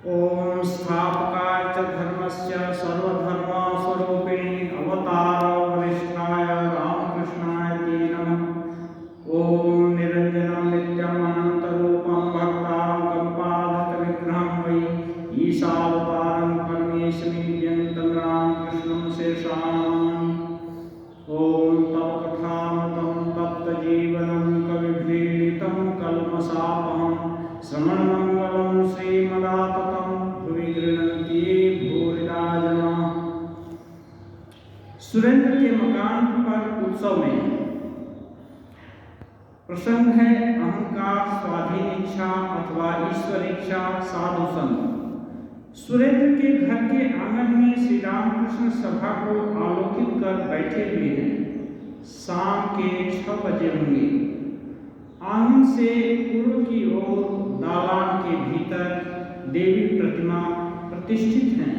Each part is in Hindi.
ओम स्थापकाय च धर्मस्य सर्वधर्मस्वरूपिणे अवतारो वरिष्ठाय रामकृष्णाय ते नमः। ओम निरंजनं नित्यं अनन्तरूपं भक्तानां कल्पाधतविग्रहं वै ईशावतारं परमेशमीड्यन्तं रामकृष्णं शेषाम्। ओम तव कथामृतं तप्तजीवनं कविभिरीडितं कल्मषापहं श्रवणमङ्गलं श्रीमदाततं भुवि गृह्णन्ति ये भूरिदा जनाः। सुरेंद्र के मकान पर उत्सव में प्रसंग है अहंकार, स्वाधीन इच्छा अथवा ईश्वर इच्छा, साधु संग। सुरेंद्र के घर के आंगन में श्री रामकृष्ण सभा को आलोकित कर बैठे हुए हैं। शाम के 6 बजे होंगे। आंगन से पूर्व की ओर दालान के भीतर देवी प्रतिमा प्रतिष्ठित है।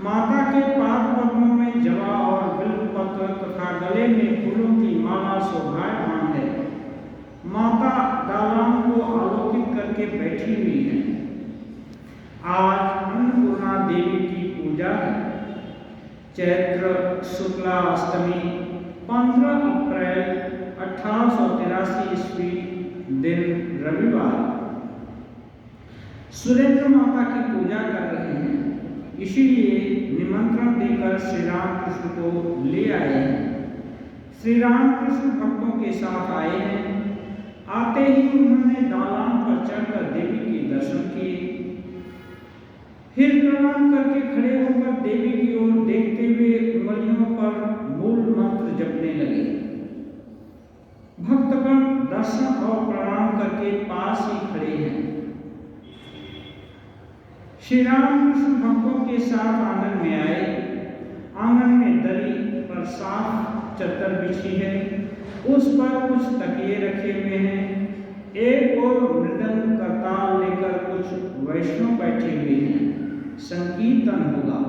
माता के पाद पद्मों में जवा और बिल्वपत्र तथा गले में फूलों की माला शोभायमान है। माता दालान को आलोकित करके बैठी हुई है। आज अन्नपूर्णा देवी की पूजा है। चैत्र शुक्ला अष्टमी 15 अप्रैल 1883 ईस्वी दिन रविवार। सुरेंद्र माता की पूजा कर रहे हैं, इसीलिए निमंत्रण देकर श्री रामकृष्ण को ले आए हैं। श्री रामकृष्ण भक्तों के साथ आए हैं। आते ही उन्होंने दालान पर चढ़कर देवी के दर्शन किए। फिर प्रणाम करके खड़े होकर देवी की ओर देखते हुए उंगलियों पर मूल मंत्र जपने लगे। भक्तगण दर्शन और प्रणाम करके पास ही खड़े हैं। श्री रामकृष्ण भक्तों के साथ आंगन में आए। आंगन में दरी पर साफ चद्दर बिछी है, उस पर कुछ तकिए रखे हुए हैं। एक और मृदंग करताल लेकर कुछ वैष्णव बैठे हुए हैं। संकीर्तन होगा।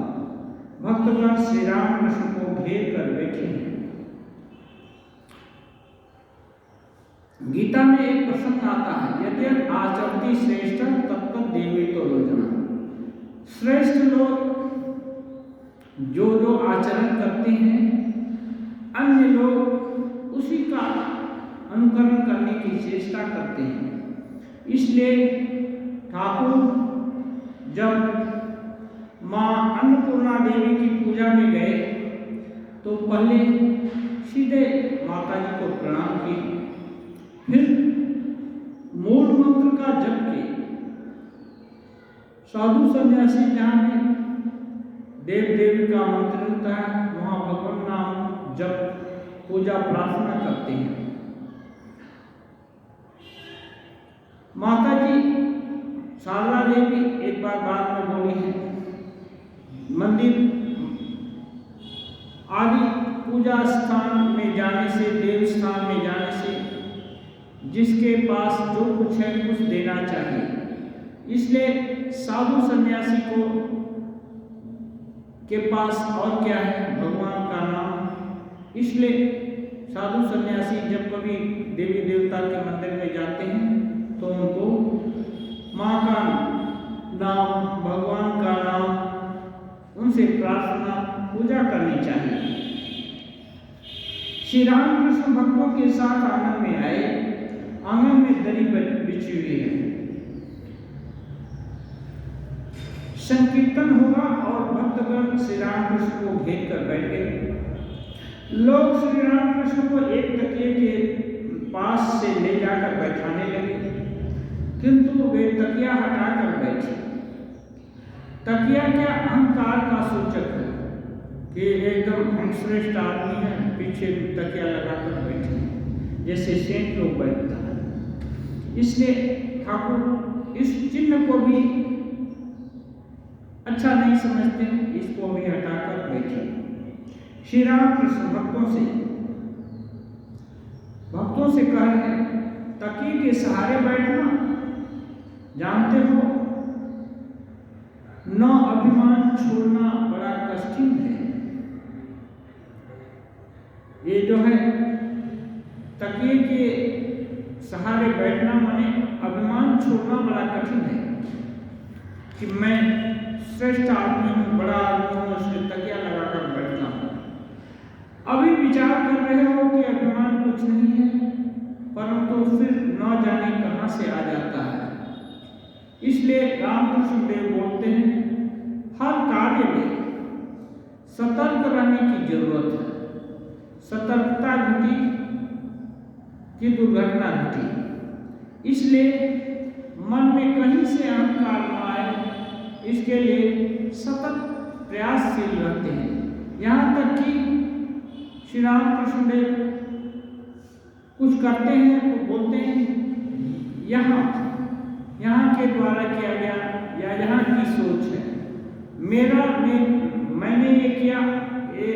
भक्तगण श्री रामकृष्ण को घेर कर बैठे हैं। गीता में एक प्रसंग आता है, यदि आचरती श्रेष्ठ तत्त देवी तो लोचना। श्रेष्ठ लोग जो आचरण करते हैं, अन्य लोग उसी का अनुकरण करने की चेष्टा करते हैं। इसलिए ठाकुर जब मां अन्नपूर्णा देवी की पूजा में गए तो पहले सीधे माता जी को प्रणाम किए, फिर मूल मंत्र का जप किए। साधु सन्यासी जहाँ भी देव देवी का मंत्र होता है, वहाँ भगवान नाम जप पूजा प्रार्थना करते हैं। माता जी शारदा देवी एक बार बाद में बोली है, मंदिर आदि पूजा स्थान में जाने से, देव स्थान में जाने से जिसके पास जो कुछ है कुछ देना चाहिए। इसलिए साधु सन्यासी को के पास और क्या है, भगवान का नाम। इसलिए साधु सन्यासी जब कभी देवी देवता के मंदिर में जाते हैं तो उनको माँ का नाम, भगवान का नाम, उनसे प्रार्थना पूजा करनी चाहिए। श्री रामकृष्ण भक्तों के साथ आंगन में आए। आंगन में दरी बिछी हुई है। संकीर्तन होगा और भक्तगण श्री रामकृष्ण को घेर कर बैठ गए। लोग श्री रामकृष्ण को एक तकिए के पास से ले जाकर बैठाने लगे, किंतु वे तकिया हटाकर बैठे। तकिया क्या अहंकार का सूचक है कि एकदम हम श्रेष्ठ आदमी हैं, पीछे तकिया लगाकर बैठे जैसे सेठ लोग बैठता है। इसलिए ठाकुर इस चिन्ह को भी अच्छा नहीं समझते, इसको भी हटाकर बैठे। श्री रामकृष्ण भक्तों से कह रहे हैं, तकिए के सहारे बैठना जानते हो, न अभिमान छोड़ना बड़ा कठिन है। ये जो है तकिए के सहारे बैठना माने अभिमान छोड़ना बड़ा कठिन है। कि मैं श्रेष्ठ आदमी हूँ, बड़ा आदमी हूँ, उसमें तकिया लगाकर बैठता हूँ। अभी विचार कर रहे हो कि अभिमान कुछ नहीं है, परंतु फिर न जाने कहाँ से आ जाता है। इसलिए रामकृष्ण देव बोलते हैं, हर कार्य में सतर्क रहने की जरूरत है। सतर्कता घटी कि दुर्घटना घटी। इसलिए मन में कहीं से अहंकार न आए, इसके लिए सतत प्रयासशील रहते हैं। यहाँ तक कि श्री रामकृष्ण देव कुछ करते हैं तो बोलते हैं यहाँ के द्वारा किया गया या यहाँ की सोच है, मैंने ये किया, ये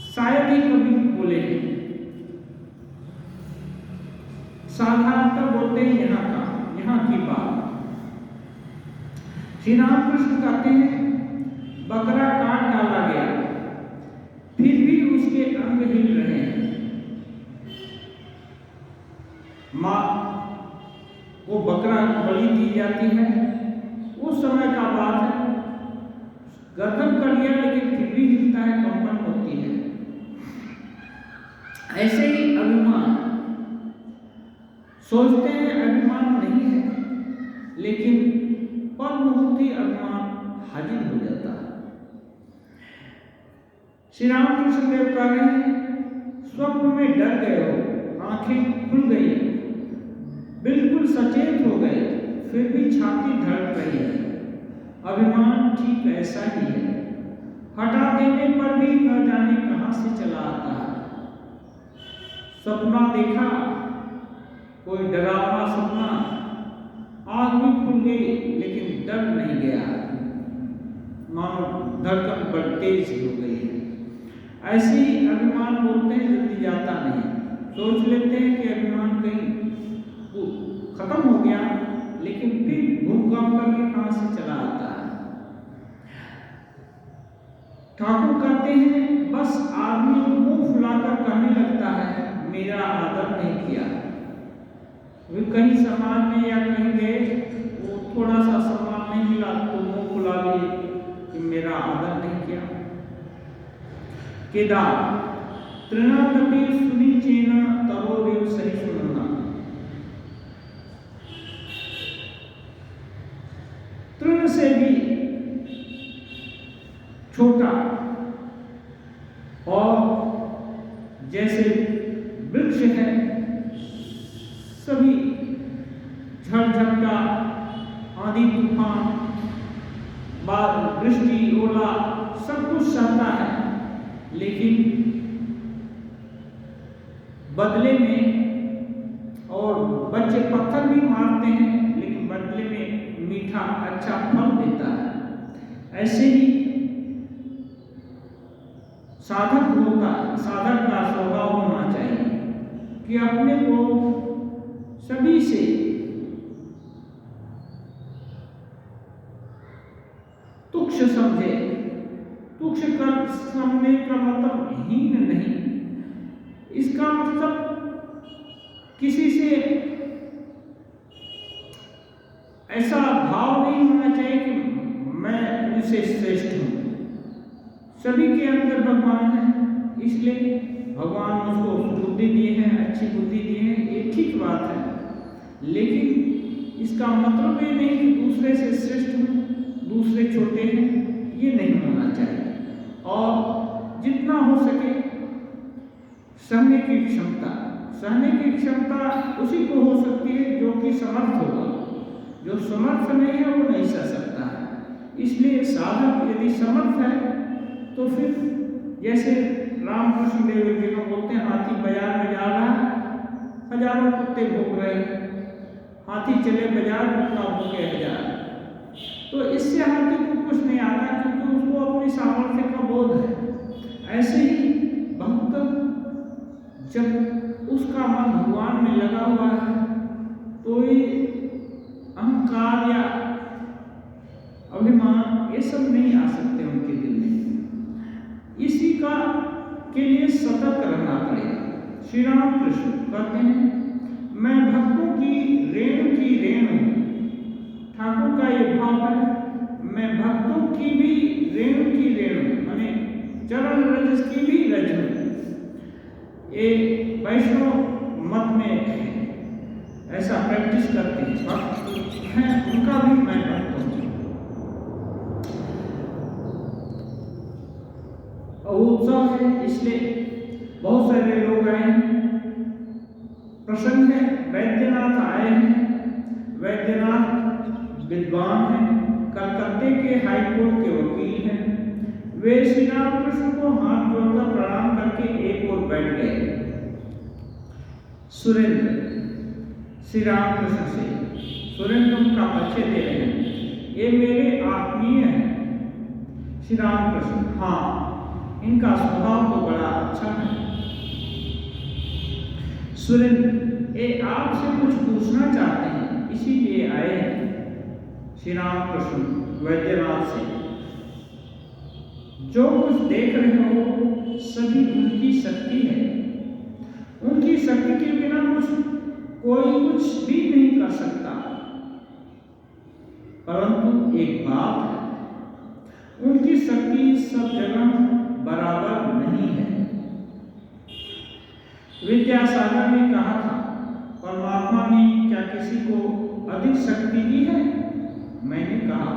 शायद ही कभी बोले हैं। साधारणतः बोलते हैं यहाँ की बात। श्री रामकृष्ण कहते हैं, बकरा काट डाला गया, फिर भी उसके अंग हिल रहे हैं। माँ को बकरा बलि दी जाती है, उस समय का बात है, गर्दन कर लिया लेकिन फिर भी हिलता है, कंपन होती है। ऐसे ही अभिमान, सोचते हैं अभिमान नहीं है, लेकिन पर मुहूर्त ही अभिमान हाजिर हो जाता है। श्री रामकृष्ण देव कह रहे हैं, स्वप्न में डर गए हो, आंखें खुल गई, बिल्कुल सचेत हो गए, फिर भी छाती धड़क रही है। अभिमान ठीक ऐसा ही है, हटा देने पर भी न जाने कहां से चला आता है। सपना देखा, कोई डरावना सपना, आंख भी खुल गई लेकिन डर नहीं गया, मानो धड़कन बड़ी तेज हो गई है। ऐसे ही अभिमान बोलते हैं, जल्दी जाता नहीं। सोच लेते हैं कि अभिमान कहीं खत्म हो गया, लेकिन फिर घूम घाम करके कहां से चला आता है। ठाकुर कहते हैं, बस आदमी मुंह फुलाकर कहने लगता है, मेरा आदर नहीं किया। वे कहीं समाज में या कहीं गए, वो थोड़ा सा सम्मान नहीं मिला तो मुंह फुला लिए कि मेरा आदर नहीं किया। केदार तृणादपि सुनिचेन तरोरेव सहिष्णुना। तृण से भी छोटा और जैसे वृक्ष है, सभी झड़ झपटा, आंधी तूफान, बाढ़, वृष्टि, ओला सब कुछ सहता है, लेकिन बदले में, और बच्चे पत्थर भी मारते हैं लेकिन बदले में मीठा अच्छा फल देता है। ऐसे ही साधक का स्वभाव होना चाहिए कि अपने को सभी से तुच्छ समझे। तुच्छ कर समझने का मतलब हीन नहीं, इसका मतलब किसी से ऐसा भाव नहीं होना चाहिए कि मैं उनसे श्रेष्ठ हूं। सभी के अंदर भगवान है, इसलिए भगवान उसको बुद्धि दिए हैं, अच्छी बुद्धि दिए हैं, ये ठीक बात है, लेकिन इसका मतलब ये नहीं कि दूसरे से श्रेष्ठ हूं, दूसरे छोटे हैं, ये नहीं होना चाहिए। और जितना हो सके सहने की क्षमता उसी को हो सकती है जो कि समर्थ होगा। जो समर्थ नहीं है वो नहीं सह सकता है। इसलिए साधक यदि समर्थ है तो फिर जैसे रामकृष्ण देव जी को बोलते हैं, हाथी बाजार में जा रहा है, हजारों कुत्ते भूख रहे हैं, हाथी चले बाजार, कुत्ता भूखे हजार। तो इससे हाथी को कुछ नहीं आता, क्योंकि उसको अपनी सामर्थ्य का बोध है। ऐसे ही भक्त जब उसका मन भगवान में लगा हुआ है तो ये अहंकार या अभिमान ये सब नहीं आ सकते उनके दिल में। इसी का के लिए सतर्क रहना पड़ेगा। श्री राम कृष्ण कहते हैं, मैं भक्तों की रेणु हूं। ठाकुर ये भाव है, मैं भक्तों की भी रेणु की रेणु माने चरण रज की भी रज हूं। ये वैष्णव मत में ऐसा प्रैक्टिस करते हैं, भक्त हैं उनका भी मैं भक्त हूं। उत्सव है इसलिए बहुत सारे लोग आए हैं। प्रसंग है, वैद्यनाथ आए हैं। वैद्यनाथ विद्वान हैं, कलकत्ते के हाईकोर्ट के वकील हैं। वे श्री रामकृष्ण को हाथ जोड़कर प्रणाम करके एक ओर बैठ गए। सुरेंद्र श्री रामकृष्ण से सुरेंद्र का परिचय दे रहे हैं, ये मेरे आत्मीय हैं। श्री रामकृष्ण, हाँ, इनका स्वभाव तो बड़ा अच्छा है। सुरेंद्र, ये आपसे कुछ पूछना चाहते हैं, इसीलिए आए हैं। श्री रामकृष्ण वैद्यनाथ से, जो कुछ देख रहे हो सभी उनकी शक्ति है। उनकी शक्ति के बिना कोई कुछ भी नहीं कर सकता। परंतु एक बात है, उनकी शक्ति सब जगह बराबर नहीं है। विद्यासागर ने कहा था, परमात्मा ने क्या किसी को अधिक शक्ति दी है? मैंने कहा,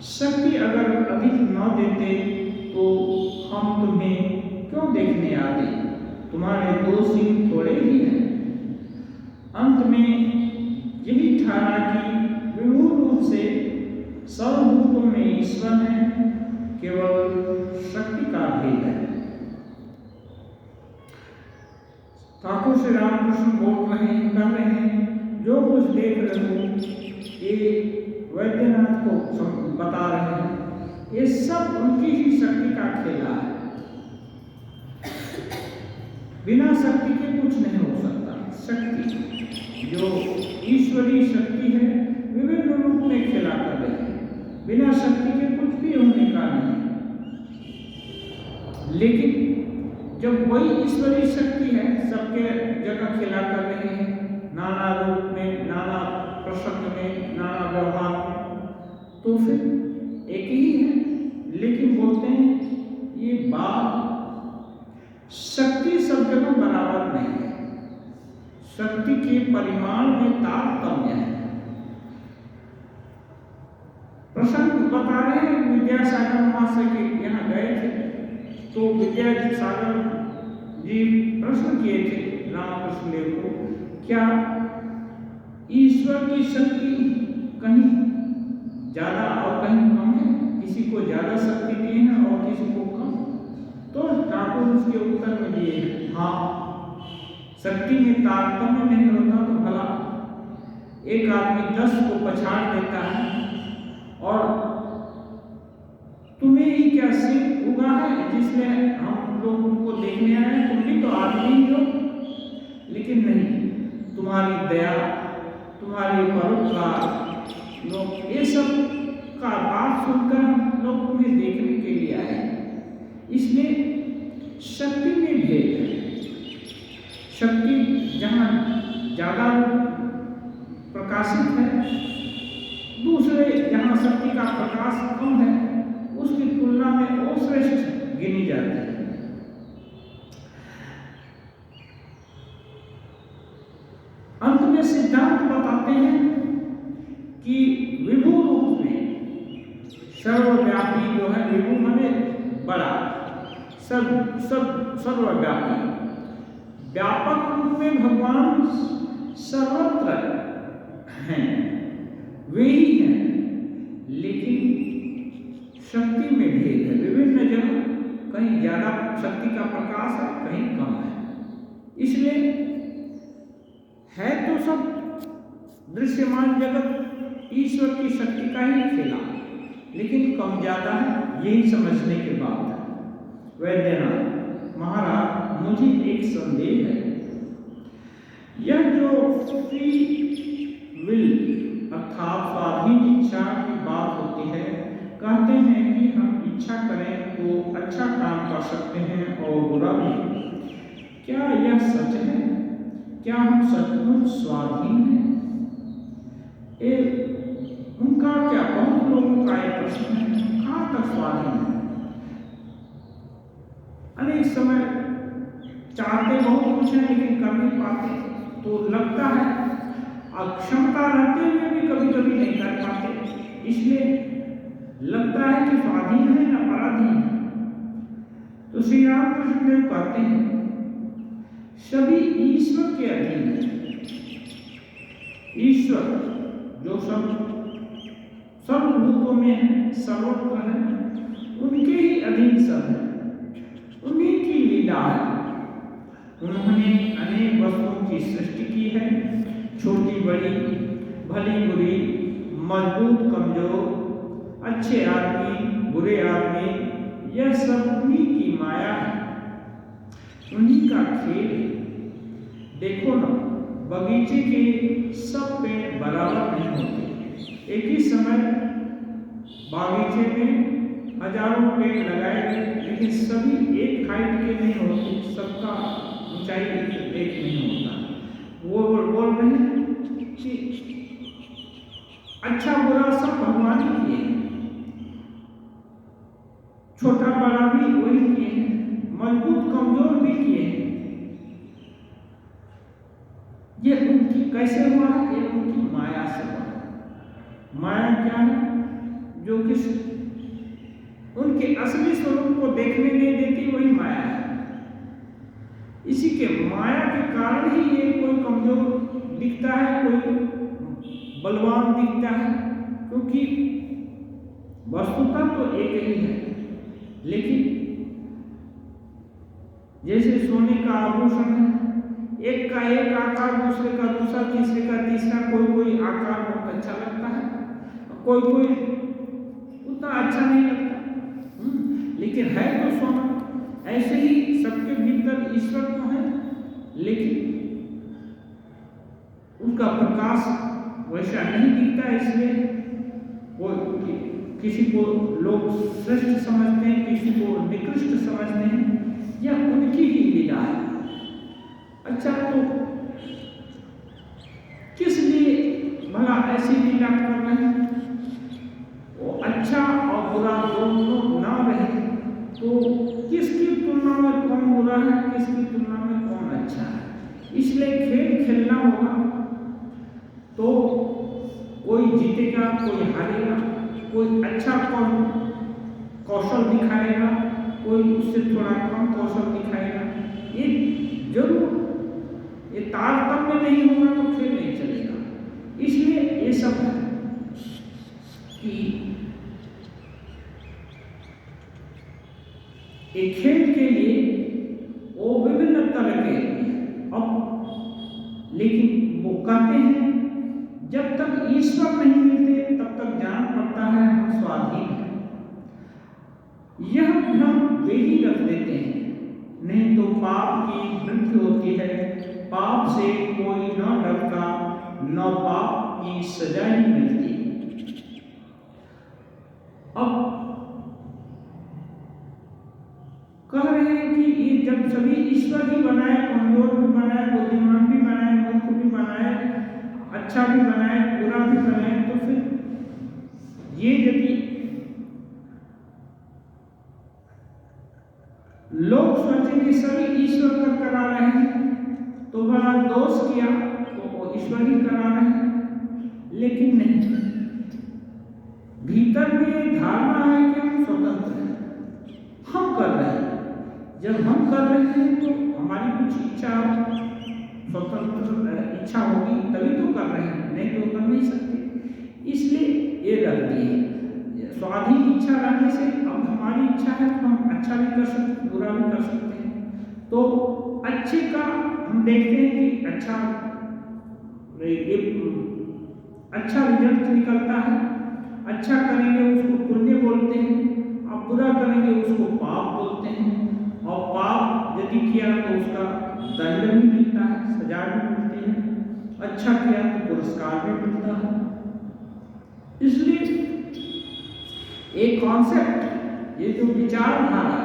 शक्ति अगर अधिक न देते तो हम तुम्हें क्यों देखने आते? तुम्हारे 2 सिंह थोड़े ही हैं। अंत में यही ठहरा कि विमूढ़ रूप से सर्वभूतों में ईश्वर है, केवल शक्ति का भेद है। ठाकुर श्री रामकृष्ण बोल रहे हैं, कह रहे हैं, जो कुछ देख रहे हो ये वैद्यनाथ को बता रहे हैं, ये सब उनकी ही शक्ति का खेला है। बिना शक्ति के कुछ नहीं हो सकता। शक्ति जो ईश्वरीय शक्ति है विभिन्न रूप में खेला कर रही है, बिना शक्ति के कुछ भी होने का नहीं। लेकिन जब वही ईश्वरीय शक्ति है सबके जगह खेला कर रही है, नाना रूप में, नाना प्रसंग में, नाना व्यवहार में, तो फिर एक ही है। लेकिन बोलते हैं ये बात, शक्ति सब जगह बराबर नहीं है। शक्ति के परिमाण में तारतम्य है। प्रसंग बता रहे हैं, विद्यासागर महाशय के यहाँ गए थे तो विद्यासागर जी प्रश्न किए थे रामकृष्ण देव को, क्या ईश्वर की शक्ति कहीं ज्यादा और कहीं कम है? किसी को ज्यादा शक्ति दी है और किसी को कम? तो ठाकुर उसके उत्तर में दिए, हाँ, शक्ति में तारतम्य नहीं होता तो भला एक आदमी 10 को पछाड़ देता है, और तुम्हें ही क्या सिर उगा है जिसमें हम लोग तुमको देखने आए? तुम भी तो आदमी ही हो। लेकिन नहीं, तुम्हारी दया, तुम्हारी परोपकार, लोग ये सब का बात सुनकर हम लोग तुम्हें देखने के लिए आए। इसलिए शक्ति में भेद है। शक्ति जहाँ ज्यादा प्रकाशित है, दूसरे जहाँ शक्ति का प्रकाश कम है, उसकी तुलना में वो श्रेष्ठ गिनी जाती है। अंत में सिद्धांत बताते हैं कि विभु रूप में सर्वव्यापी जो है, विभु माने बड़ा, सर्वव्यापी, व्यापक रूप में भगवान सर्वत्र हैं, वे ही हैं। लेकिन शक्ति में भेद है, विभिन्न जगह कहीं ज्यादा शक्ति का प्रकाश है, कहीं कम है। इसलिए है तो सब दृश्यमान जगत ईश्वर की शक्ति का ही खेला, लेकिन कम ज्यादा है, यही समझने के बाद है। वैद्यनाथ, महाराज, मुझे एक संदेह है। यह जो फ्री विल अर्थात स्वाधीन इच्छा की बात होती है, कहते हैं कि हम इच्छा करें तो अच्छा काम कर सकते हैं और बुरा भी। क्या यह सच है? क्या हम सचमुच स्वाधीन हैं? उनका क्या अधिक समय चाहते बहुत कुछ है लेकिन कर नहीं पाते, तो लगता है अक्षमता रहते हुए भी कभी कभी नहीं कर पाते, इसलिए लगता है कि स्वाधीन है न पराधीन है। तो श्री रामकृष्ण देव कहते हैं सभी ईश्वर के अधीन है। ईश्वर जो सब भूतों में है, सर्वत्र है, उनके ही अधीन सब है, उन्हीं की लीला है। उन्होंने अनेक वस्तुओं की सृष्टि की है, छोटी बड़ी, भली बुरी, मजबूत कमजोर, अच्छे आदमी बुरे आदमी, यह सब उन्हीं की माया है, उन्हीं का खेल है। देखो ना, बगीचे के सब पेड़ बराबर नहीं होते। एक ही समय बागीचे में हजारों पेड़ लगाए गए लेकिन सभी एक हाइट के नहीं होते, सबका ऊंचाई एक नहीं होता। वो बोल रहे हैं कि अच्छा बुरा सब भगवान ही किए, छोटा बड़ा भी वही किए, मजबूत कमजोर भी किए। ये उनकी कैसे हुआ? ये उनकी माया से हुआ। माया क्या है? जो कि उनके असली स्वरूप को देखने नहीं देती, वही माया है। इसी के माया के कारण ही ये कोई कमजोर दिखता है, कोई बलवान दिखता है, क्योंकि वस्तुता तो एक ही है। लेकिन जैसे सोने का आभूषण है, एक का एक आकार, दूसरे का दूसरा, तीसरे का तीसरा, कोई आकार बहुत अच्छा लगता है, कोई उतना अच्छा नहीं लगता, लेकिन है तो सोना। ऐसे ही सबके भीतर ईश्वर तो है, लेकिन उनका प्रकाश वैसा नहीं दिखता, इसलिए वो किसी को लोग श्रेष्ठ समझते हैं, किसी को निकृष्ट समझते हैं। यह उनकी ही लीला है। अच्छा, तो किस लिए भला ऐसी लीला कर रहे हैं? वो अच्छा और बुरा दोनों ना रहे तो किसकी तुलना में कौन बुरा है, किसकी तुलना में कौन अच्छा है? इसलिए खेल खेलना होगा, तो कोई जीतेगा, कोई हारेगा, कोई अच्छा कौशल दिखाएगा, कोई उससे थोड़ा कम कौशल दिखाएगा। ये जरूर, ये तारतम्य नहीं होगा तो खेल नहीं चलेगा। इसलिए ये सब है कि एक खेल के लिए वो विभिन्न तरह के, अब लेकिन वो कहते हैं जब तक ईश्वर नहीं मिलते तब तक जान पड़ता है हम स्वाधीन हैं। यह भ्रम वे ही रख देते हैं, नहीं तो पाप की मृत्यु होती है। पाप से कोई न डरता, न पाप की सजा ही मिलती। अब कह रहे हैं कि ये जब सभी ईश्वर ही बनाए, कमजोर भी बनाए, बुद्धिमान भी बनाए, मूर्ख भी बनाए, अच्छा भी बनाए, बुरा भी बनाए, तो फिर ये यदि लोग सोचें कि सभी ईश्वर कर करा रहे हैं तो बड़ा दोष किया, तो वो ईश्वर ही करा रहे हैं। लेकिन नहीं, भीतर में धारणा है कि हम स्वतंत्र हैं, हम कर रहे हैं। जब हम कर रहे हैं तो हमारी कुछ इच्छा, स्वतंत्र इच्छा होगी तभी तो कर रहे हैं, नहीं तो कर नहीं सकते। इसलिए ये रहती है स्वाधीन इच्छा रहने से। अब हमारी इच्छा है तो हम अच्छा भी कर सकते, बुरा भी कर सकते हैं। तो अच्छे का हम देखते हैं कि अच्छा रिजल्ट निकलता है। अच्छा करेंगे उसको पुण्य बोलते हैं, और बुरा करेंगे उसको पाप बोलते हैं। और पाप यदि किया तो उसका दंड भी मिलता है, सजा भी मिलती है। अच्छा किया तो पुरस्कार भी मिलता है। इसलिए एक कॉन्सेप्ट, ये जो विचारधारा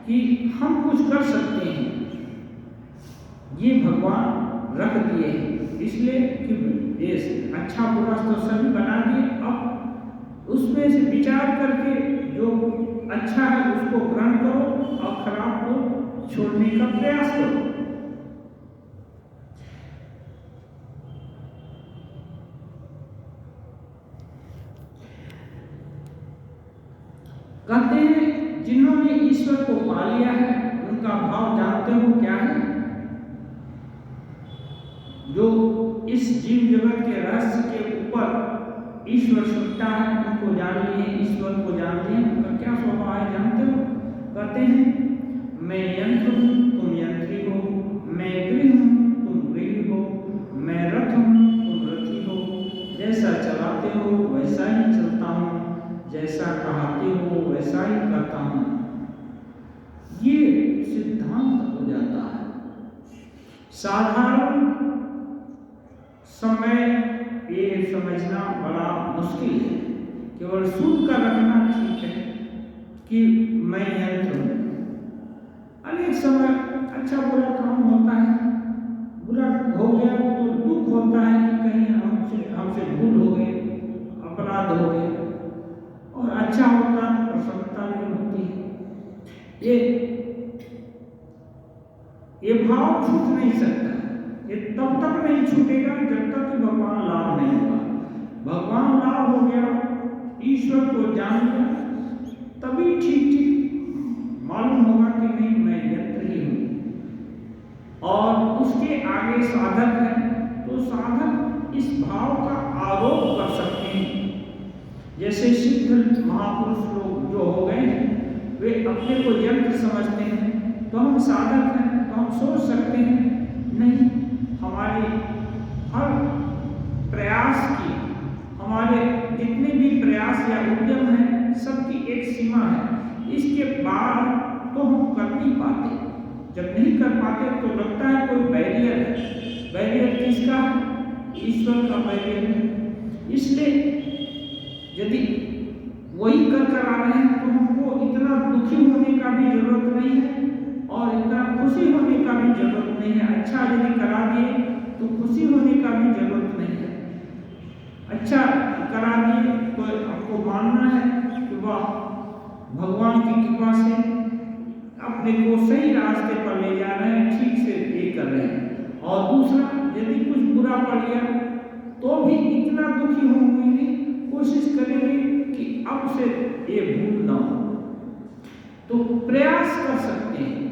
कि हम कुछ कर सकते हैं, ये भगवान रख दिए हैं। इसलिए कि ये अच्छा बुरा तो सभी बना दिए, अब उसमें से विचार करके जो अच्छा है उसको ग्रहण करो और खराब को छोड़ने का प्रयास करो। कहते हैं जिन्होंने ईश्वर को पा लिया है उनका भाव जानते हो क्या है? जो इस जीव जगत के रहस्य के ऊपर ईश्वर सुनता है, उनको जान लिए, ईश्वर को जान लिए, उनका क्या स्वभाव है जानते हो? कहते हैं मैं यंत्र हूँ तुम यंत्री हो, मैं गृह हूँ तुम गृह हो, मैं रथ हूँ तुम रथी हो, जैसा चलाते हो वैसा ही चलता हूँ, जैसा कहते हो वैसा ही करता हूँ। ये सिद्धांत हो जाता है। साधारण समय ये समझना बड़ा मुश्किल है। केवल सुन कर रखना ठीक है कि मैं यंत्र हूँ। अनेक समय अच्छा बुरा काम होता है, बुरा हो गया तो दुख होता है कि कहीं हमसे भूल हो गई, अपराध हो गए, और अच्छा होता है तो प्रसन्नता नहीं होती है। ये भाव छूट नहीं सकता। ये तब तक नहीं छूटेगा जब तक कि भगवान लाभ नहीं होगा। भगवान लाभ हो गया, ईश्वर को जान लिया, तभी ठीक मालूम होगा कि नहीं मैं यंत्र ही हूँ। और उसके आगे साधक है तो साधक इस भाव का आरोप कर सकते हैं। जैसे सिद्ध महापुरुष लोग जो हो गए हैं वे अपने को यंत्र समझते हैं, तो हम साधक हैं तो हम सोच सकते हैं नहीं, हमारे हर प्रयास की, हमारे जितने भी प्रयास या उद्यम हैं सबकी एक सीमा है, इसके बाद तो हम कर नहीं पाते। जब नहीं कर पाते तो लगता है कोई बैरियर है। बैरियर किसका? ईश्वर का बैरियर है। इसलिए यदि वही कर आ रहे हैं तो हमको इतना दुखी होने का भी जरूरत नहीं है और इतना खुशी होने का भी जरूरत नहीं है। अच्छा यदि करा दिए तो खुशी होने का भी जरूरत नहीं है। अच्छा करा दिए तो हमको मानना है कि वाह भगवान की कृपा से अपने को सही रास्ते पर ले जा रहे हैं, ठीक से ये कर रहे हैं। और दूसरा यदि कुछ बुरा पड़ गया तो भी इतना दुखी होंगे नहीं, कोशिश करेंगे कि अब से ये भूल ना हो, तो प्रयास कर सकते हैं।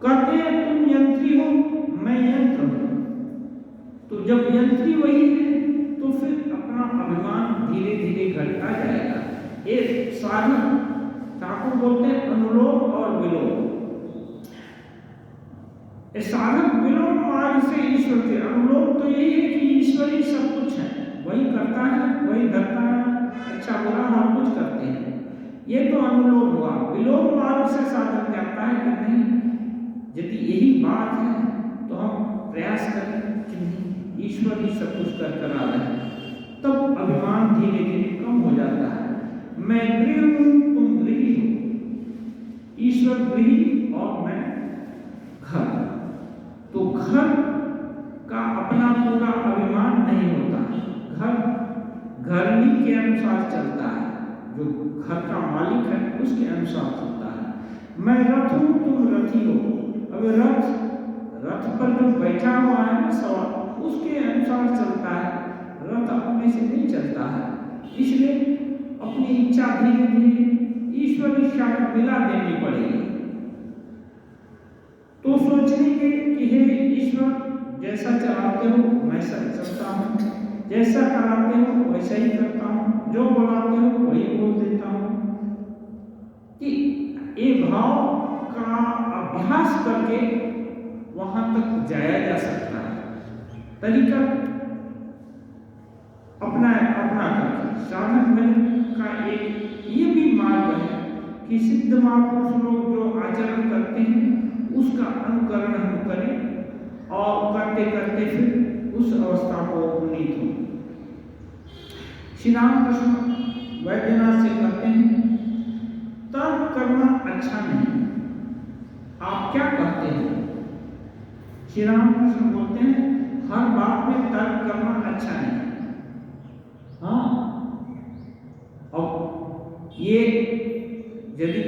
कहते हैं तुम यंत्री हो मैं यंत्र हूं, तो जब यंत्री वही है तो फिर अपना अभिमान धीरे धीरे घटता जाएगा। ये साधन ठाकुर बोलते हैं अनुलोम और विलोम। साधक विलोम मार्ग से ईश्वर के, अनुलोम तो यही है कि ईश्वर ही सब कुछ है, वही करता है वही धरता है, अच्छा बुरा हम कुछ करते हैं, ये तो अनुलोम हुआ। विलोम मार्ग से साधक जाता है कि नहीं, यदि यही बात है तो हम प्रयास करें कि नहीं ईश्वर ही सब कुछ कर आ रहे हैं, तब अभिमान धीरे धीरे कम हो जाता है। मैं गृह हूं तुम गृही हो, ईश्वर गृही और मैं घर, तो घर का अपना पूरा अभिमान नहीं होता। घर घरनी के अनुसार चलता है, जो घर का मालिक है उसके अनुसार चलता है। मैं रथ हूं तुम रथी हो, अब रथ पर जो बैठा हुआ है ना सवार, उसके अनुसार चलता है, रथ अपने से नहीं चलता है। इसलिए अपनी इच्छा धीरे धीरे ईश्वर इच्छा में मिला देनी पड़ेगी। तो सोचेंगे कि हे ईश्वर जैसा चलाते हो वैसा चलता हूँ, जैसा कराते हो वैसा ही करता हूँ, जो बुलाते हो वही बोल देता हूँ। कि ये भाव का अभ्यास करके वहां तक जाया जा सकता है। तरीका अपना करके साधन भजन का एक ये भी मार्ग है कि सिद्ध महापुरुष लोग जो आचरण करते हैं उसका अनुकरण हम करें और करते करते फिर उस अवस्था को उन्नीत हो। श्री रामकृष्ण वैद्यनाथ से कहते हैं तर्क करना अच्छा नहीं, आप क्या कहते हैं? श्री रामकृष्ण बोलते हैं हर बात में तर्क करना अच्छा नहीं। हाँ, और ये यदि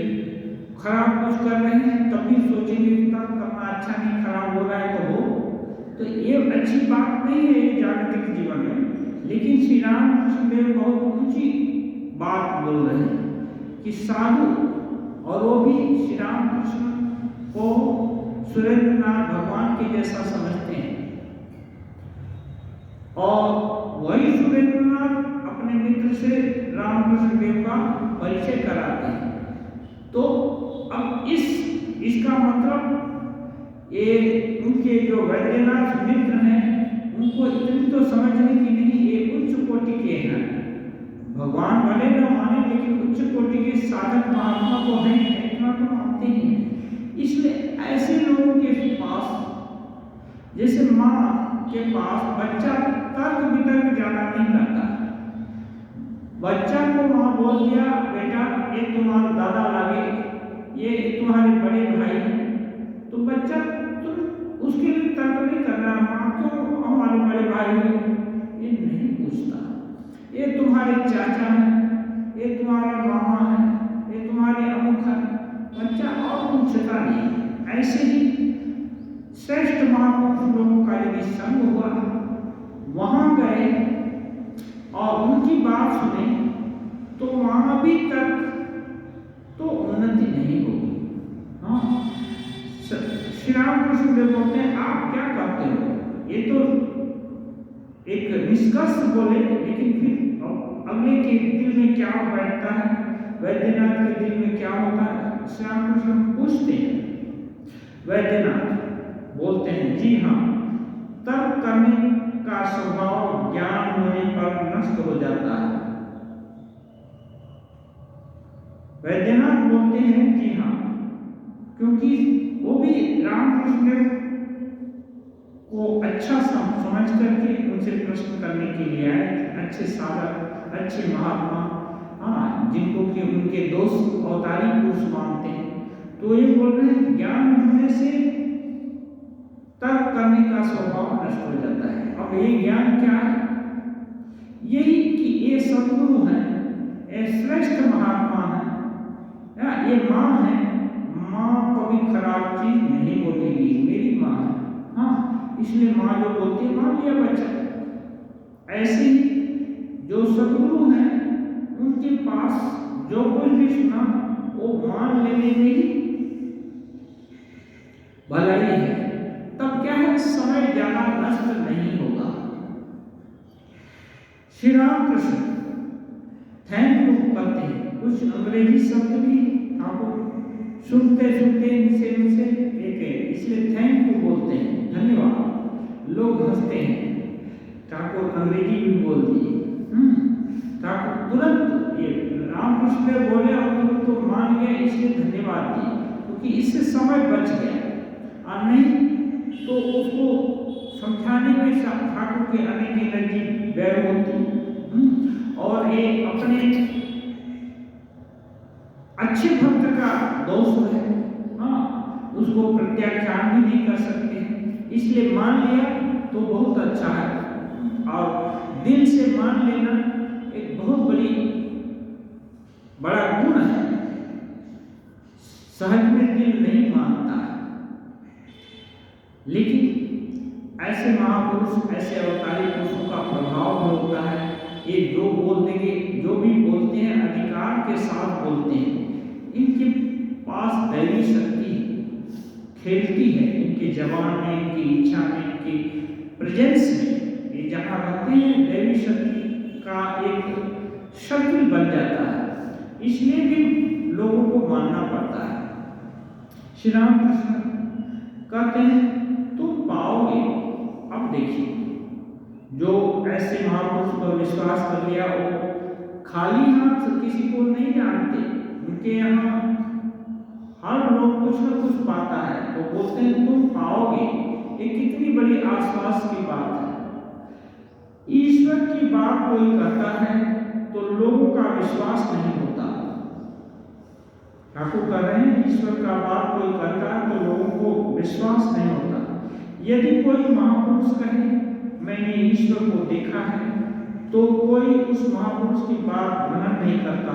खराब कुछ कर रहे हैं तब भी सोचेंगे तब करना अच्छा नहीं, खराब हो रहा है तो हो, तो ये अच्छी बात नहीं है ये जागतिक जीवन में। लेकिन श्री राम कृष्ण देव बहुत ऊंची बात बोल रहे हैं कि साधु, और वो भी श्री राम कृष्ण को सुरेंद्रनाथ भगवान के जैसा समझते हैं, और वही सुरेंद्रनाथ अपने मित्र से रामकृष्ण देव का परिचय कराते हैं। तो अब इसका मतलब ये उनके जो वैद्यनाथ मित्र हैं उनको इतनी तो समझने की नहीं, ये उच्च कोटि के हैं, भगवान भले न माने लेकिन उच्च कोटि के साधक महात्मा को है, इतना तो मानते ही हैं। इसलिए ऐसे लोगों के पास, जैसे माँ के पास बच्चा तर्क वितर्क ज्यादा नहीं करता, बच्चा को माँ बोल दिया बेटा ये तुम्हारा दादा लागे, ये तुम्हारे बड़े भाई हैं, तो बच्चा तुम उसके लिए तर्क नहीं कर रहा, माँ क्यों हमारे बड़े भाई हैं, ये नहीं पूछता, ये तुम्हारे चाचा हैं, ये तुम्हारे मामा हैं, ये तुम्हारे अमुख हैं, बच्चा और पूछता नहीं। ऐसे ही श्रेष्ठ महापुरुष लोगों का यदि संग हुआ, वहां गए और उनकी बात सुने, तो वहां भी तक तो उन्नति नहीं होगी। हाँ, श्री रामकृष्ण देव बोलते हैं आप क्या कहते हो, ये तो एक निष्कर्ष बोले, लेकिन फिर अगले के दिल में क्या बैठता है, वैद्यनाथ के दिल में क्या होता है, श्री रामकृष्ण पूछते हैं। वैद्यनाथ बोलते हैं जी हाँ, तर्क करने का स्वभाव ज्ञान होने पर नष्ट हो जाता है। वैद्यनाथ बोलते हैं जी हाँ, क्योंकि वो भी रामकृष्ण को अच्छा समझ करके उनसे प्रश्न करने के लिए आए, अच्छे साधक, अच्छे महात्मा, हाँ, जिनको कि उनके दोस्त अवतारी पुरुष मानते हैं। तो ये बोल रहे हैं ज्ञान होने से तर्क करने का स्वभाव नष्ट हो जाता है। अब ये ज्ञान क्या है, यही कि ये सद्गुरु हैं, ये श्रेष्ठ महात्मा हैं, ये माँ है, माँ कभी खराब चीज नहीं बोलेगी, मेरी माँ है, हाँ, इसलिए माँ जो बोलती है मान लिया बच्चा। ऐसे ही जो सद्गुरु हैं उनके पास जो कुछ भी सुना वो मान लेने में ही भलाई है, तब क्या है समय ज्यादा नष्ट नहीं होगा। श्री रामकृष्ण थैंक यू कहते हैं, कुछ अंग्रेजी शब्द भी आपको सुनते सुनते इनसे एक है, इसलिए थैंक यू बोलते हैं, धन्यवाद। लोग हंसते हैं, ठाकुर अंग्रेजी भी बोल दिए, ठाकुर तुरंत ये रामकृष्ण देव बोले और तुरंत तो मान गए, इसलिए धन्यवाद दिए, क्योंकि इससे समय बच गया, और नहीं तो उसको समझाने में ठाकुर के अनेक एनर्जी व्यय होती, और एक अपने अच्छे भक्त का दोष है, हाँ, उसको प्रत्याख्यान भी नहीं कर सकते हैं, इसलिए मान लिया तो बहुत अच्छा है। और दिल से मान लेना एक बहुत बड़ा गुण है, सहज में दिल नहीं मानता है, लेकिन ऐसे महापुरुष, ऐसे अवतारी पुरुषों का प्रभाव भी होता है। ये जो बोल देंगे, जो भी बोलते हैं अधिकार के साथ बोलते हैं, इनके पास दैवी शक्ति खेलती है, इनके जवान में, इनकी इच्छा में, इनकी प्रेजेंस में, ये जहाँ रहते हैं दैवी शक्ति का एक शक्ल बन जाता है, इसलिए भी लोगों को मानना पड़ता है। श्री रामकृष्ण कहते हैं तुम पाओगे। अब देखिए, जो ऐसे महापुरुष पर विश्वास कर लिया वो खाली हाथ किसी को नहीं जानते, उनके यहाँ हर लोग कुछ न कुछ पाता है, तो बोलते हैं तुम पाओगे। ये कितनी बड़ी आश्वास की बात है। ईश्वर की बात कोई कहता है तो लोगों का विश्वास नहीं होता। ठाकुर कह रहे हैं ईश्वर का बात कोई कहता है तो लोगों को विश्वास नहीं होता। यदि कोई महापुरुष कहे मैंने ईश्वर को देखा है, तो कोई उस महापुरुष की बात ग्रहण नहीं करता।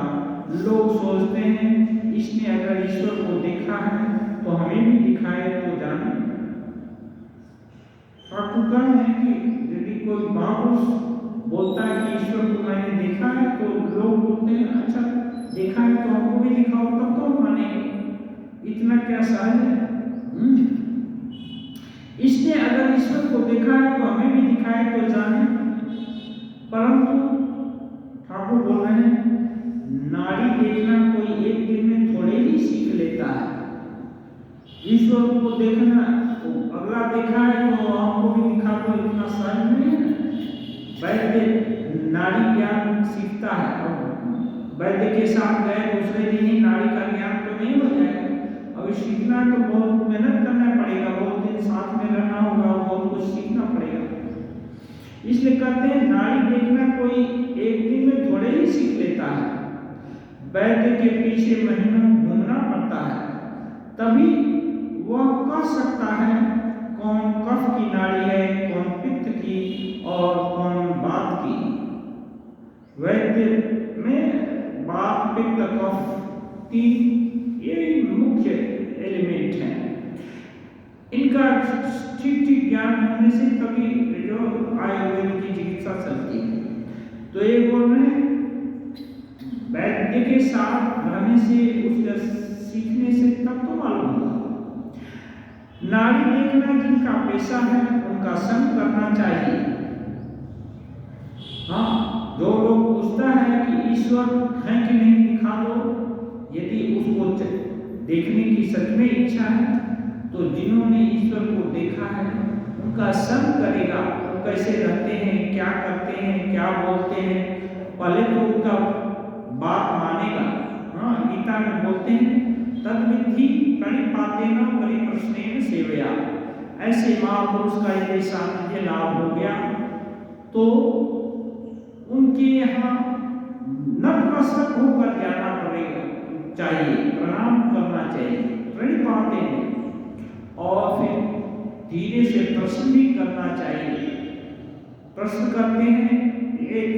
लोग सोचते हैं इसने अगर ईश्वर को देखा है तो हमें भी दिखाए तो जाने। ठाकुर कह रहे हैं कि यदि कोई महापुरुष बोलता है कि ईश्वर को मैंने देखा है तो लोग बोलते हैं अच्छा देखा है तो हमको भी दिखाओ, तब तो हम मानेंगे। इतना क्या सहज है। इसने अगर ईश्वर को देखा है तो हमें भी दिखाए तो जाने। परंतु ठाकुर बोल रहे हैं नाड़ी देखना कोई एक दिन में थोड़े ही सीख लेता है। ईश्वर को देखना तो अगला देखा है तो हमको भी दिखा दो, इतना सहज नहीं है। वैद्य नाड़ी ज्ञान सीखता है, अब वैद्य के साथ गए दूसरे दिन ही नाड़ी का ज्ञान तो नहीं हो जाएगा। अभी सीखना तो बहुत मेहनत करना पड़ेगा, बहुत दिन साथ में रहना होगा, बहुत कुछ सीखना पड़ेगा। इसलिए कहते हैं नाड़ी देखना कोई एक दिन में थोड़े ही सीख लेता है। वैद्य के पीछे महीनों घूमना पड़ता है, तभी वह कह सकता है कौन कफ की नाड़ी है, कौन पित्त की और कौन वात की। वैद्य में वात पित्त कफ तीन ये मुख्य एलिमेंट हैं। इनका ठीक ठीक ज्ञान होने से तभी जो आयुर्वेद की चिकित्सा चलती है। तो ये बोल रहे हैं वैद्य के साथ रहने से उसका सीखने से तब तो मालूम होगा। नाड़ी देखना जिनका पेशा है उनका संग करना चाहिए। हाँ, जो लोग पूछता है कि ईश्वर है कि नहीं दिखा दो, यदि उसको देखने की सच में इच्छा है तो जिन्होंने ईश्वर को देखा है उनका संग करेगा। वो कैसे रहते हैं, क्या करते हैं, क्या बोलते हैं, पहले तो उनका बात मानेगा। हाँ, गीता में बोलते हैं तद्विधि प्रणिपातेन परिप्रश्नेन सेवया। ऐसे महापुरुष का यदि सानिध्य लाभ हो गया तो उनके यहाँ नतमस्तक होकर जाना पड़ेगा चाहिए, प्रणाम करना चाहिए, प्रणिपातेन, और फिर धीरे से प्रश्न भी करना चाहिए। प्रश्न करते हैं, एक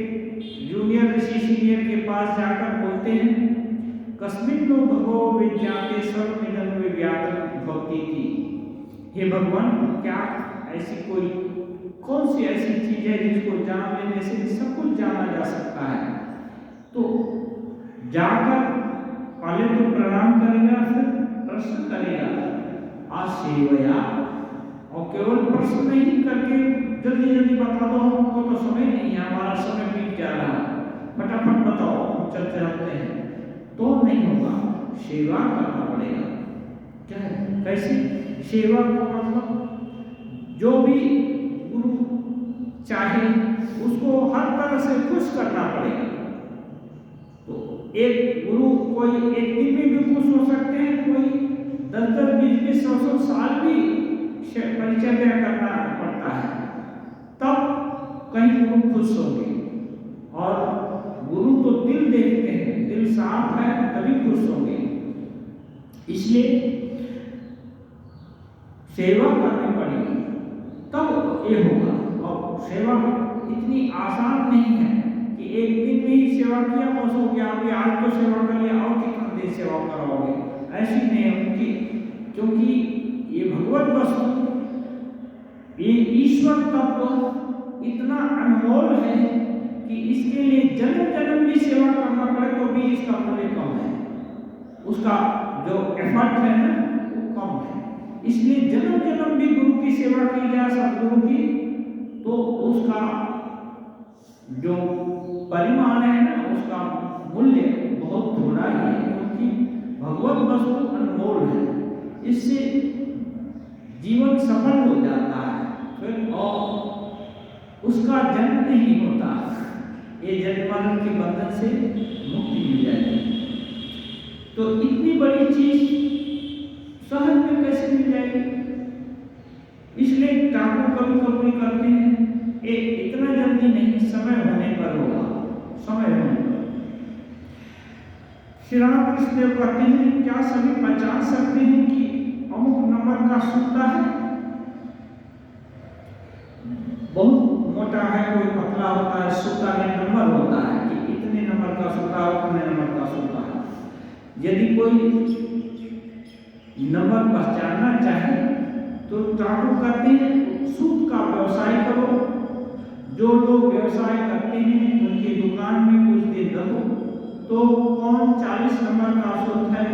जूनियर ऋषि सीनियर के पास जाकर बोलते हैं कस्मिन् नो भगवो विज्ञाते सर्वमिदं विज्ञातं भवति थी। हे भगवान, क्या ऐसी कोई कौन सी ऐसी चीज है जिसको जान लेने से सब कुछ जाना जा सकता है। तो जाकर पहले तो प्रणाम करेगा, फिर प्रश्न करेगा आसेवया, और केवल प्रश्न नहीं करके जल्दी जल्दी बता दो, हमको तो समय नहीं है, हमारा समय बीत जा रहा है, फटाफट बताओ, हम चलते रहते हैं, तो नहीं होगा। सेवा करना पड़ेगा। क्या है, कैसी सेवा का मतलब जो भी गुरु चाहे उसको हर तरह से खुश करना पड़ेगा। तो एक गुरु कोई एक दिन में भी खुश हो सकते हैं, कोई 10-10, 20-20, 100-100 साल भी परिचर्या करना पड़ता है, तब कहीं गुरु खुश होंगे। और गुरु तो दिल देखते हैं, दिल साफ है तभी खुश होंगे। इसलिए सेवा करनी पड़ेगी तब ये होगा। और सेवा इतनी आसान नहीं है कि एक दिन में ही सेवा किया बस हो गया, अभी आज तो सेवा कर लिया और कितना देर सेवा कराओगे, ऐसी नहीं है उनकी। क्योंकि ये भगवत वस्तु, ये ईश्वर तत्व इतना अनमोल है कि इसके लिए जन्म जन्म भी सेवा करना पड़े तो भी इसका मूल्य कम है, उसका जो एफर्ट है ना वो कम है। इसलिए जन्म जन्म भी गुरु की सेवा की जाए, सदगुरु की, तो उसका जो परिमाण है ना उसका मूल्य बहुत थोड़ा ही है, क्योंकि भगवत वस्तु अनमोल है। इससे जीवन सफल हो जाता है फिर, और उसका जन्म नहीं होता, ये जन्म मरण के बंधन से मुक्ति मिल जाएगी। तो इतनी बड़ी चीज सहज में कैसे मिल जाएगी। इसलिए ठाकुर कभी कभी करते हैं इतना जल्दी नहीं, समय होने पर होगा, समय होने पर। श्री रामकृष्ण देव कहते हैं क्या सभी पहचान सकते हैं कि अमुक नंबर का सूता है, बहुत मोटा है, कोई पतला होता है, सूता में नंबर होता है कि इतने नंबर का सूता, उतने नंबर का सूता है। यदि कोई नंबर पहचानना चाहे तो ठाकुर कहते हैं सूद का व्यवसाय करो। जो लोग व्यवसाय करते हैं उनकी दुकान में कुछ दिन रहो, तो कौन 40 नंबर का सूद है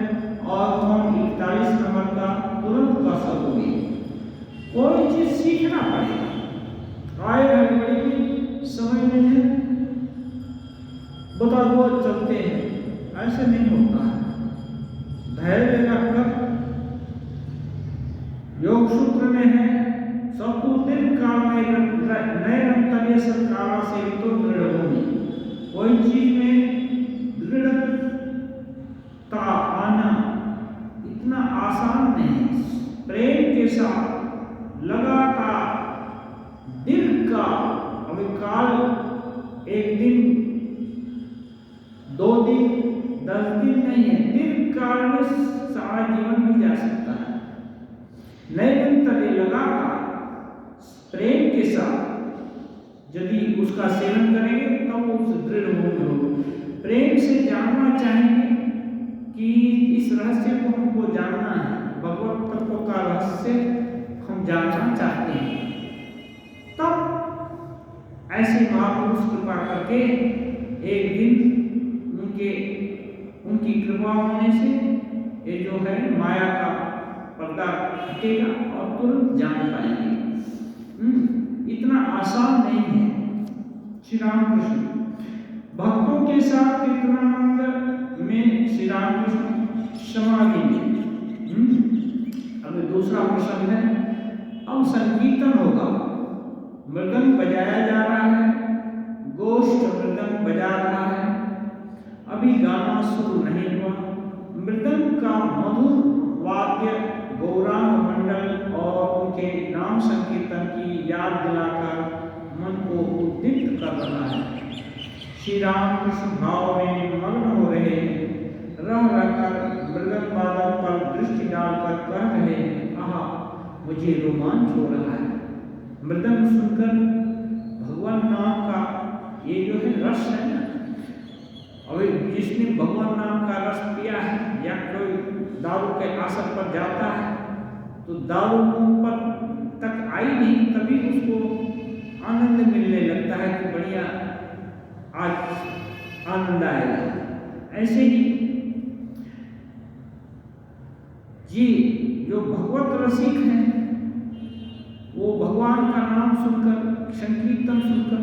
और कौन 41 नंबर का तुरंत कर सकोगे। कोई चीज सीखना पड़ेगा। आए हड़बड़ी में समय नहीं है, बता दो चलते हैं, ऐसे नहीं होता है। धैर्य रखकर योग सूत्र में है सबको दीर्घकाल में नए रंतव्य सत्कारा से तो दृढ़ होगी। कोई चीज में दृढ़ता आना इतना आसान नहीं। प्रेम के साथ लगातार दीर्घकाल, अभी काल एक दिन 2 दिन 10 दिन नहीं है, दीर्घकाल में सारा जीवन भी जा सकता है। निरंतर लगातार प्रेम के साथ यदि उसका सेवन करेंगे तब उस दृढ़ होंगे। प्रेम से जानना चाहेंगे कि इस रहस्य को हमको जानना है, भगवत तत्व का रहस्य हम जानना चाहते हैं, तब ऐसे महापुरुष कृपा करके एक दिन उनकी कृपा होने से ये जो है माया का पर्दा हटेगा और तुरंत जान पाएंगे। इतना आसान नहीं है। श्री रामकृष्ण भक्तों के साथ कीर्तनानंद में श्री रामकृष्ण समाधि में। अब दूसरा प्रसंग है, अब संकीर्तन होगा। मृदंग बजाया जा रहा है, गोष्ठ मृदंग बजा रहा है। अभी गाना शुरू नहीं हुआ। मृदंग का मधुर वाद्य गौरांग मंडल और उनके नाम संकीर्तन की याद दिलाकर मन को उद्दीप्त कर रहा है। श्री रामकृष्ण भाव में मग्न हो रहे हैं, रह रहकर मृदंग वादक पर दृष्टि डालकर कह रहे हैं, आहा मुझे रोमांच हो रहा है। मृदंग सुनकर भगवान नाम का ये जो है रस है ना, अभी जिसने भगवान नाम का रस पिया है या कोई दारू के आसर पर जाता है तो दारू मुंह पर तक आई नहीं, तभी उसको आनंद मिलने लगता है कि बढ़िया आज आनंद आएगा। ऐसे ही जी जो भगवत रसिक हैं वो भगवान का नाम सुनकर, संकीर्तन सुनकर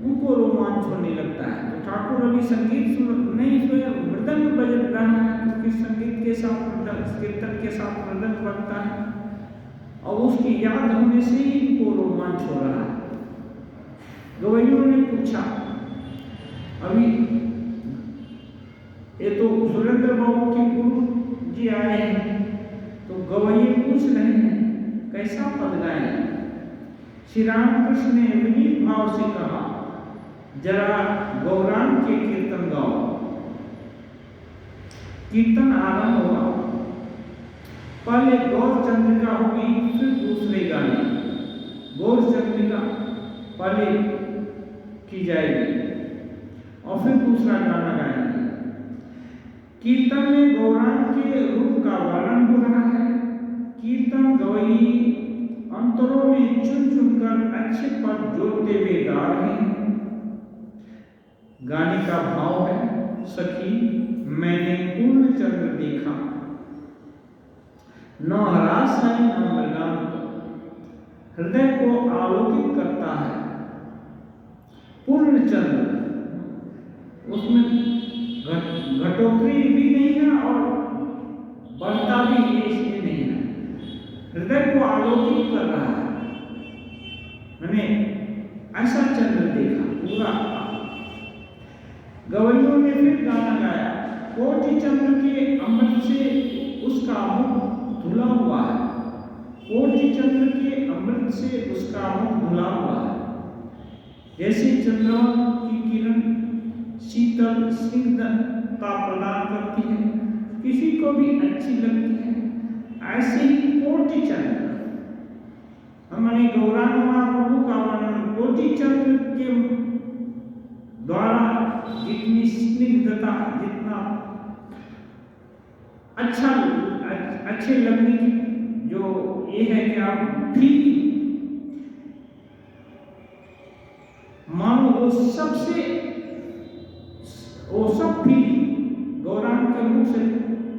उनको रोमांच होने लगता है। तो ठाकुर अभी संगीत नहीं सुने, मृदंग बज रहा है, क्योंकि संगीत के साथ कीर्तन के साथ मृदंग बजता है और उसकी याद होने से ही इनको रोमांच हो रहा है। गवैयों ने पूछा, अभी ये तो सुरेंद्र बाबू के गुरु जी आए हैं, तो गवैये पूछ रहे हैं कैसा पद गाएं। श्री रामकृष्ण ने विनीत भाव से कहा, जरा गौरांग के कीर्तन गाओ। कीर्तन आरंभ हुआ। पहले गौर चंद्रिका होगी, फिर दूसरे गाने। गौर चंद्रिका पहले की जाएगी और फिर दूसरा गाना गाएंगे। कीर्तन में गौरांग के रूप का वर्णन हो रहा है। कीर्तन गवई अंतरों में चुन चुनकर अच्छे पद जोड़ते हुए गा रहे हैं। गाने का भाव है, सखी मैंने पूर्ण चंद्र देखा, न हरास है न मृगांक, हृदय को आलोकित करता है पूर्ण चंद्र। उसमें घटोत्कच भी नहीं है और बढ़ता भी इसमें नहीं है, हृदय को आलोकित कर रहा है। मैंने ऐसा चंद्र देखा पूरा। गवैयों ने फिर गाना गाया, कोटि चंद्र के अमृत से उसका मुख धुला हुआ है, कोटि चंद्र के अमृत से उसका मुख धुला हुआ है। जैसे चंद्रमा की किरण शीतल स्निग्धता प्रदान करती है, किसी को भी अच्छी लगती है, ऐसे ही कोटि चंद्र। हमने गौरांग महाप्रभु का वर्णन कोटि चंद्र के द्वारा जितनी स्निग्धता, जितना अच्छा अच्छे लगने की जो ये है कि आप फीलिंग मानो वो सब फीलिंग गौरांग के मुख से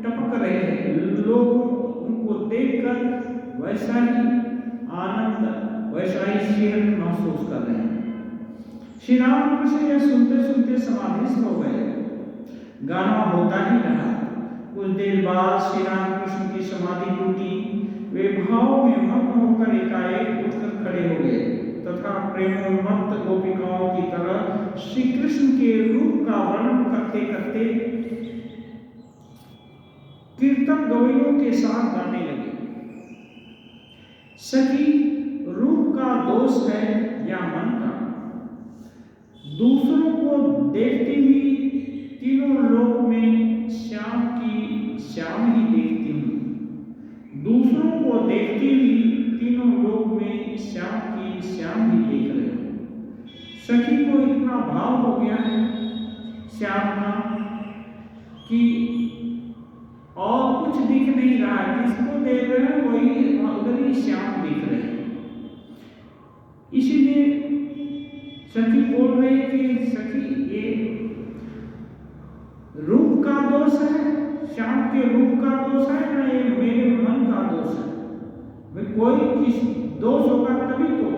टपक रहे हैं, लोग उनको देखकर वैसा ही आनंद वैसा ही सेहत महसूस कर रहे हैं। श्री रामकृष्ण यह सुनते सुनते समाधिस्थ हो गए। गाना होता ही रहा। कुछ देर बाद श्री रामकृष्ण की समाधि टूटी। वे भाव में मग्न होकर एकाएक उठकर खड़े हो गए तथा प्रेमोन्मत्त गोपिकाओं की तरह श्री कृष्ण के रूप का वर्णन करते करते कीर्तन गवैयों के साथ गाने लगे। सखी, रूप का दोष है या मन का? दूसरों को देखती हुई तीनों लोक में श्याम ही देखती हूँ। दूसरों को देखती हुई तीनों लोक में श्याम ही देख रहे हो। सखी को इतना भाव हो गया है श्याम का कि और कुछ दिख नहीं रहा। जिसको देख रहे हैं वही उधर ही श्याम दिख रहे हैं। इसीलिए सखी बोल रही कि सखी, ये रूप का दोष है, श्याम के रूप का दोष है ना ये मेरे मन का दोष है? भाई कोई किस दोष होगा तभी तो,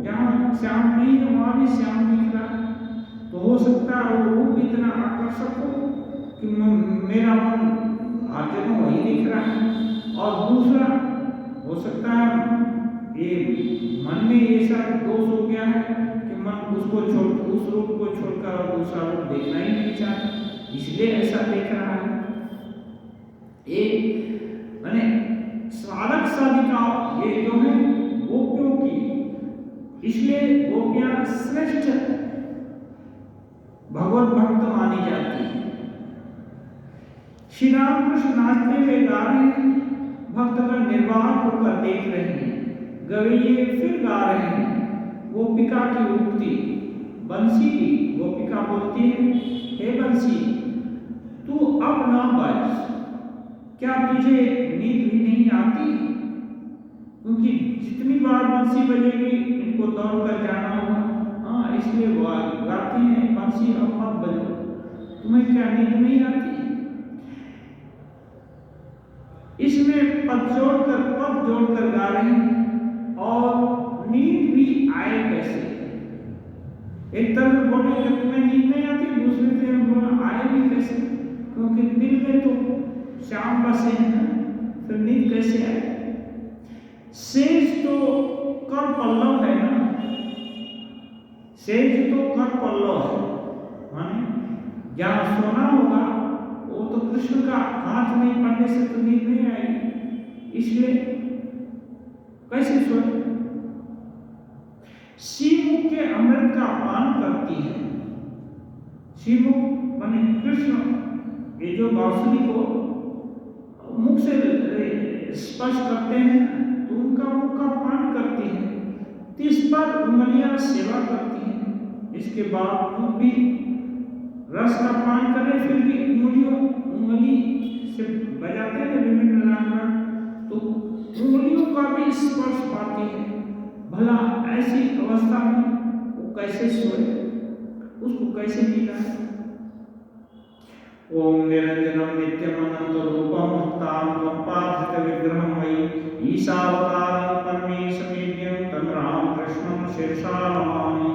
जहाँ श्याम नहीं है वहां भी श्याम दिख रहा है। तो हो सकता है वो रूप इतना आकर्षक हो कि मेरा मन हर जगह वही दिख रहा है। और दूसरा हो सकता है ये मन में ऐसा दोष हो गया है कि मन उस रूप को छोड़कर और दूसरा रूप देखना ही नहीं चाहता, इसलिए ऐसा देख रहा है। ये माने साधक साधिका ये जो है गोपियों की, इसलिए गोपियां श्रेष्ठ भगवत भक्त मानी जाती है। श्री रामकृष्ण नाचते हुए गा रहे हैं, भक्तगण निर्वाक होकर देख रहे हैं। गवैये फिर गा रहे हैं गोपिका की उक्ति। बंसी, गोपिका बोलती है, हे बंसी तू अब ना बज, क्या तुझे नींद भी नहीं आती? क्योंकि जितनी बार बंसी बजेगी इनको दौड़ कर जाना होगा। हाँ, इसलिए वो गाती हैं, बंसी अब मत बजो, तुम्हें क्या नींद नहीं आती? इसमें पद जोड़कर गा रहे हैं और नींद भी आए कैसे? एक तरफ बोलेंगे तुम्हें नींद नहीं आती, दूसरी तरफ बोलना आए भी कैसे? क्योंकि दिल में तो श्याम बसे हैं, फिर नींद कैसे आए? सेज तो कर पल्लव है ना, सेज तो कर पल्लव है, माने जहाँ सोना होगा वो तो कृष्ण का हाथ नहीं पड़ने से तो नींद नहीं आएगी, इसलिए कैसे सोए? श्रीमुख के अमृत का पान करती है। श्रीमुख माने कृष्ण, ये जो बांसुरी को मुख से स्पर्श करते हैं तो उनका मुख का पान करती है। 30 पर उंगलियां सेवा करती हैं। इसके बाद भी रस का पान करें, फिर भी उंगली से बजाते हैं विभिन्न राग, तो उंगलियों का भी स्पर्श पाती है। भला ऐसी अवस्था में वो कैसे सोए, उसको कैसे जीना है? ओम निरंजनम नित्यम अनंत रूपम मुक्ताम कंपाधित विग्रहम वै ईशावतारम परमेश मेद्यम तम राम कृष्णम शीर्षा नमामि।